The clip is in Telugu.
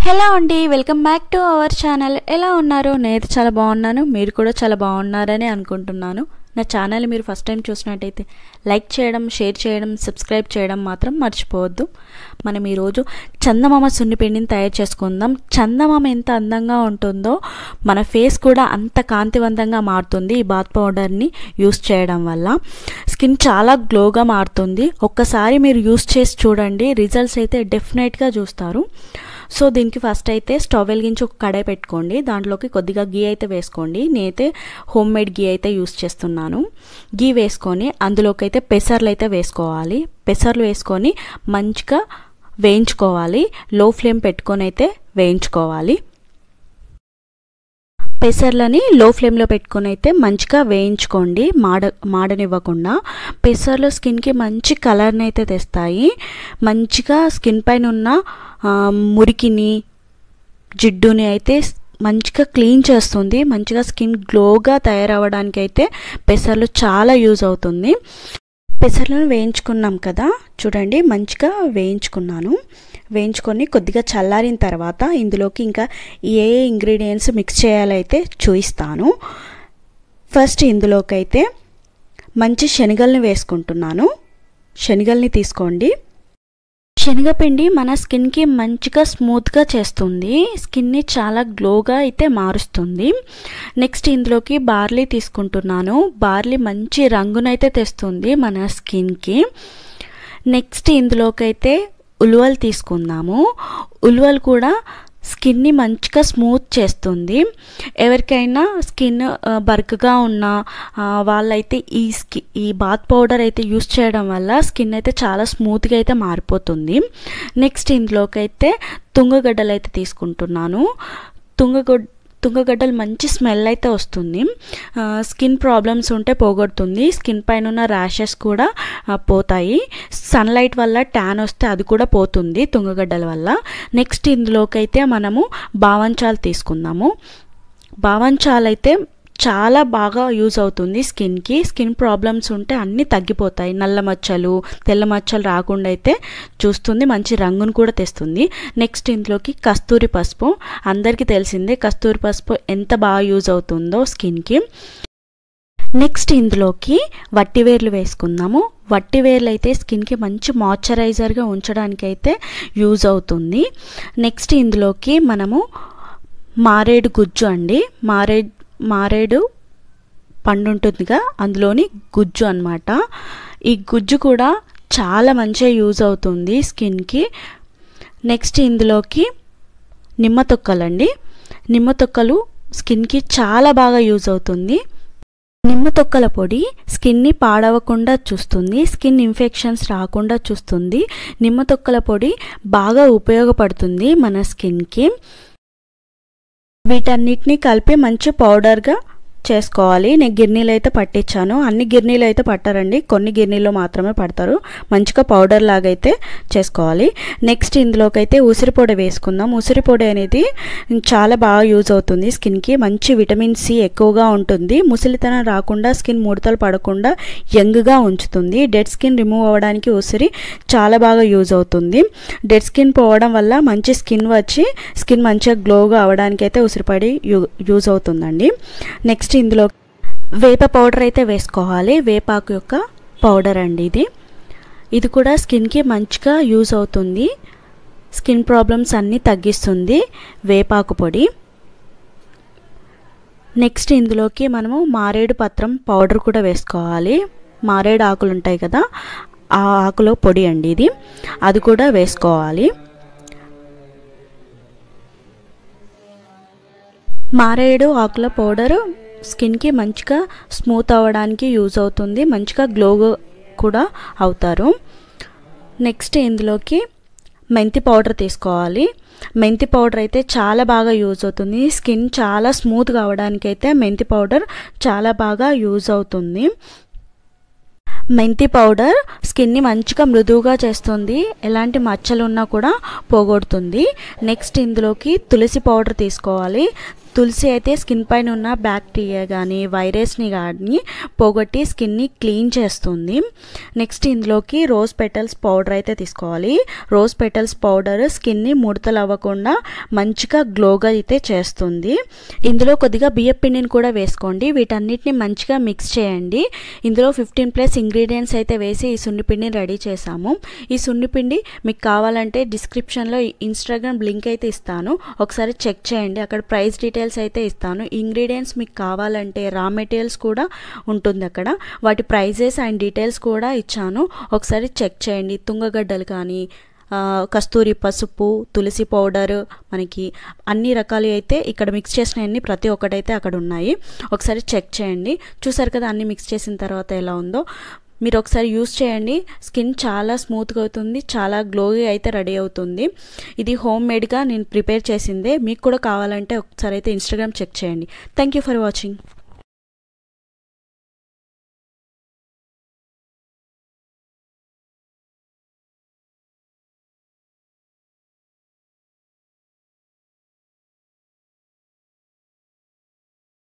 హలో అండి, welcome back to our channel. ఎలా ఉన్నారు? నేను చాలా బాగున్నాను, మీరు కూడా చాలా బాగున్నారని అనుకుంటున్నాను. నా ఛానల్ మీరు ఫస్ట్ టైం చూసినట్టయితే లైక్ చేయడం, షేర్ చేయడం, సబ్స్క్రైబ్ చేయడం మాత్రం మర్చిపోవద్దు. మనం ఈరోజు చందమామ సున్నిపిండిని తయారు చేసుకుందాం. చందమామ ఎంత అందంగా ఉంటుందో మన ఫేస్ కూడా అంత కాంతివంతంగా మారుతుంది. ఈ బాత్ పౌడర్ని యూస్ చేయడం వల్ల స్కిన్ చాలా గ్లోగా మారుతుంది. ఒక్కసారి మీరు యూస్ చేసి చూడండి, రిజల్ట్స్ అయితే డెఫినెట్గా చూస్తారు. సో దీనికి ఫస్ట్ అయితే స్టవ్ వెలిగించి ఒక కడాయి పెట్టుకోండి. దాంట్లోకి కొద్దిగా గీ అయితే వేసుకోండి. నేనైతే హోమ్ మేడ్ గీ అయితే యూస్ చేస్తున్నాను. గీ వేసుకొని అందులోకి అయితే పెసర్లు అయితే వేసుకోవాలి. పెసర్లు వేసుకొని మంచిగా వేయించుకోవాలి. లో ఫ్లేమ్ పెట్టుకొని అయితే వేయించుకోవాలి. పెసర్లని లో ఫ్లేమ్లో పెట్టుకొని అయితే మంచిగా వేయించుకోండి, మాడనివ్వకుండా. పెసర్లు స్కిన్కి మంచి కలర్ని అయితే తెస్తాయి. మంచిగా స్కిన్ పైన ఉన్న మురికిని, జిడ్డుని అయితే మంచిగా క్లీన్ చేస్తుంది. మంచిగా స్కిన్ గ్లోగా తయారవడానికి అయితే పెసర్లు చాలా యూజ్ అవుతుంది. పెసర్లను వేయించుకున్నాం కదా, చూడండి మంచిగా వేయించుకున్నాను. వేయించుకొని కొద్దిగా చల్లారిన తర్వాత ఇందులోకి ఇంకా ఏ ఇంగ్రీడియంట్స్ మిక్స్ చేయాలైతే చూపిస్తాను. ఫస్ట్ ఇందులోకి అయితే మంచి శనగల్ని వేసుకుంటున్నాను. శనగల్ని తీసుకోండి. శనగపిండి మన స్కిన్కి మంచిగా స్మూత్గా చేస్తుంది. స్కిన్ని చాలా గ్లోగా అయితే మారుస్తుంది. నెక్స్ట్ ఇందులోకి బార్లీ తీసుకుంటున్నాను. బార్లీ మంచి రంగునైతే తెస్తుంది మన స్కిన్కి. నెక్స్ట్ ఇందులోకి అయితే ఉలువలు తీసుకుందాము. ఉలువలు కూడా స్కిన్ని మంచిగా స్మూత్ చేస్తుంది. ఎవరికైనా స్కిన్ బర్క్గా ఉన్న వాళ్ళైతే ఈ బాత్ పౌడర్ అయితే యూస్ చేయడం వల్ల స్కిన్ అయితే చాలా స్మూత్గా అయితే మారిపోతుంది. నెక్స్ట్ ఇందులోకి అయితే తుంగగడ్డలు అయితే తీసుకుంటున్నాను. తుంగగడ్డలు మంచి స్మెల్ అయితే వస్తుంది. స్కిన్ ప్రాబ్లమ్స్ ఉంటే పోగొడుతుంది. స్కిన్ పైన ఉన్న ర్యాషెస్ కూడా పోతాయి. సన్లైట్ వల్ల ట్యాన్ వస్తే అది కూడా పోతుంది తుంగగడ్డల వల్ల. నెక్స్ట్ ఇందులోకి అయితే మనము బావంచాలు తీసుకుందాము. బావంచాలు అయితే చాలా బాగా యూజ్ అవుతుంది స్కిన్కి. స్కిన్ ప్రాబ్లమ్స్ ఉంటే అన్నీ తగ్గిపోతాయి. నల్ల మచ్చలు, తెల్ల మచ్చలు రాకుండా అయితే చూస్తుంది. మంచి రంగును కూడా తెస్తుంది. నెక్స్ట్ ఇందులోకి కస్తూరి పసుపు. అందరికీ తెలిసిందే కస్తూరి పసుపు ఎంత బాగా యూజ్ అవుతుందో స్కిన్కి. నెక్స్ట్ ఇందులోకి వట్టివేర్లు వేసుకుందాము. వట్టివేర్లు అయితే స్కిన్కి మంచి మాయిశ్చరైజర్గా ఉంచడానికి అయితే యూజ్ అవుతుంది. నెక్స్ట్ ఇందులోకి మనము మారేడు గుజ్జు అండి. మారేడు పండు ఉంటుందిగా, అందులోని గుజ్జు అన్నమాట. ఈ గుజ్జు కూడా చాలా మంచిగా యూజ్ అవుతుంది స్కిన్కి. నెక్స్ట్ ఇందులోకి నిమ్మ తొక్కలండి. నిమ్మ తొక్కలు స్కిన్కి చాలా బాగా యూజ్ అవుతుంది. నిమ్మ తొక్కల పొడి స్కిన్ని పాడవకుండా చూస్తుంది. స్కిన్ ఇన్ఫెక్షన్స్ రాకుండా చూస్తుంది. నిమ్మ తొక్కల పొడి బాగా ఉపయోగపడుతుంది మన స్కిన్కి. వీటన్నిటిని కలిపి మంచి పౌడర్గా చేసుకోవాలి. నేను గిర్నీలు అయితే పట్టించాను. అన్ని గిర్నీలు అయితే పట్టారండి, కొన్ని గిర్నీలో మాత్రమే పడతారు. మంచిగా పౌడర్ లాగా అయితే చేసుకోవాలి. నెక్స్ట్ ఇందులోకి అయితే ఉసిరి పొడి వేసుకుందాం. ఉసిరి పొడి అనేది చాలా బాగా యూజ్ అవుతుంది స్కిన్కి. మంచి విటమిన్ సి ఎక్కువగా ఉంటుంది. ముసలితనం రాకుండా, స్కిన్ ముడతలు పడకుండా యంగ్గా ఉంచుతుంది. డెడ్ స్కిన్ రిమూవ్ అవ్వడానికి ఉసిరి చాలా బాగా యూజ్ అవుతుంది. డెడ్ స్కిన్ పోవడం వల్ల మంచి స్కిన్ వచ్చి స్కిన్ మంచిగా గ్లోగా అవ్వడానికి అయితే ఉసిరిపొడి యూజ్ అవుతుందండి. నెక్స్ట్ ఇందులో వేప పౌడర్ అయితే వేసుకోవాలి. వేపాకు యొక్క పౌడర్ అండి ఇది కూడా స్కిన్కి మంచిగా యూజ్ అవుతుంది. స్కిన్ ప్రాబ్లమ్స్ అన్నీ తగ్గిస్తుంది వేపాకు పొడి. నెక్స్ట్ ఇందులోకి మనము మారేడు పత్రం పౌడర్ కూడా వేసుకోవాలి. మారేడు ఆకులు ఉంటాయి కదా, ఆ ఆకులో పొడి అండి ఇది, అది కూడా వేసుకోవాలి. మారేడు ఆకుల పౌడరు స్కిన్కి మంచిగా స్మూత్ అవ్వడానికి యూజ్ అవుతుంది. మంచిగా గ్లో కూడా అవుతారు. నెక్స్ట్ ఇందులోకి మెంతి పౌడర్ తీసుకోవాలి. మెంతి పౌడర్ అయితే చాలా బాగా యూజ్ అవుతుంది. స్కిన్ చాలా స్మూత్గా అవ్వడానికి అయితే మెంతి పౌడర్ చాలా బాగా యూజ్ అవుతుంది. మెంతి పౌడర్ స్కిన్ని మంచిగా మృదువుగా చేస్తుంది. ఎలాంటి మచ్చలు ఉన్నా కూడా పోగొడుతుంది. నెక్స్ట్ ఇందులోకి తులసి పౌడర్ తీసుకోవాలి. తులసి అయితే స్కిన్ పైన ఉన్న బ్యాక్టీరియా కానీ వైరస్ని కానీ పోగొట్టి స్కిన్ని క్లీన్ చేస్తుంది. నెక్స్ట్ ఇందులోకి రోజ్ పెటల్స్ పౌడర్ అయితే తీసుకోవాలి. రోజ్ పెటల్స్ పౌడర్ స్కిన్ని ముడతలు అవ్వకుండా మంచిగా గ్లోగా అయితే చేస్తుంది. ఇందులో కొద్దిగా బియ్యం పిండిని కూడా వేసుకోండి. వీటన్నిటిని మంచిగా మిక్స్ చేయండి. ఇందులో 15+ ఇంగ్రీడియంట్స్ అయితే వేసి ఈ సున్నిపిండిని రెడీ చేసాము. ఈ సున్నిపిండి మీకు కావాలంటే డిస్క్రిప్షన్లో ఇన్స్టాగ్రామ్ లింక్ అయితే ఇస్తాను, ఒకసారి చెక్ చేయండి. అక్కడ ప్రైస్ డీటెయిల్స్ అయితే ఇస్తాను. ఇంగ్రీడియంట్స్ మీకు కావాలంటే రా మెటీరియల్స్ కూడా ఉంటుంది అక్కడ, వాటి ప్రైజెస్ అండ్ డీటెయిల్స్ కూడా ఇచ్చాను, ఒకసారి చెక్ చేయండి. తుంగగడ్డలు కానీ కస్తూరి పసుపు, తులసి పౌడర్, మనకి అన్ని రకాలు అయితే ఇక్కడ మిక్స్ చేసినవన్నీ ప్రతి ఒక్కటైతే అక్కడ ఉన్నాయి, ఒకసారి చెక్ చేయండి. చూసారు కదా అన్నీ మిక్స్ చేసిన తర్వాత ఎలా ఉందో. మీరు ఒకసారి యూస్ చేయండి. స్కిన్ చాలా స్మూత్గా అవుతుంది, చాలా గ్లోగా అయితే రెడీ అవుతుంది. ఇది హోమ్ మేడ్గా నేను ప్రిపేర్ చేసిందే. మీకు కూడా కావాలంటే ఒకసారి అయితే ఇన్స్టాగ్రామ్ చెక్ చేయండి. Thank you for watching.